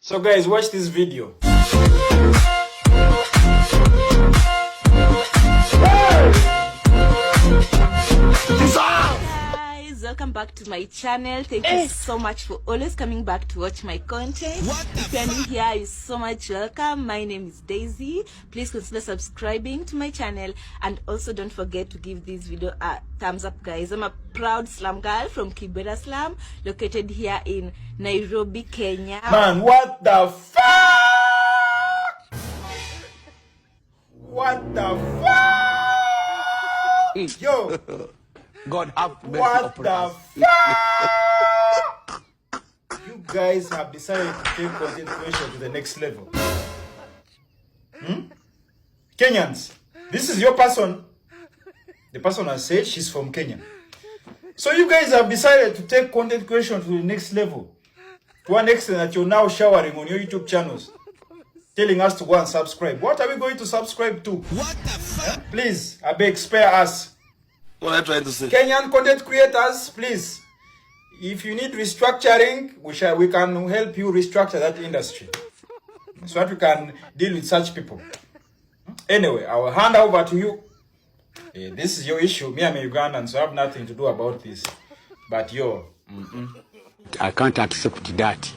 So guys, watch this video. Welcome back to my channel. Thank you so much for always coming back to watch my content. If you're new here, you're so much welcome. My name is Daisy. Please consider subscribing to my channel, and also don't forget to give this video a thumbs up, guys. I'm a proud slum girl from Kibera Slum, located here in Nairobi, Kenya. Man, what the fuck? What the fuck? Yo. God have mercy What upon the us. fuck? You guys have decided to take content creation to the next level. Kenyans, this is your person. The person has said she's from Kenya. So you guys have decided to take content creation to the next level. To one extent that you're now showering on your YouTube channels, telling us to go and subscribe. What are we going to subscribe to? What the fuck? Please, I beg, spare us. What am I trying to say? Kenyan content creators, please. If you need restructuring, we can help you restructure that industry, so that we can deal with such people. Anyway, I will hand over to you. This is your issue. Me, I'm a Ugandan, so I have nothing to do about this. But yo, I can't accept that.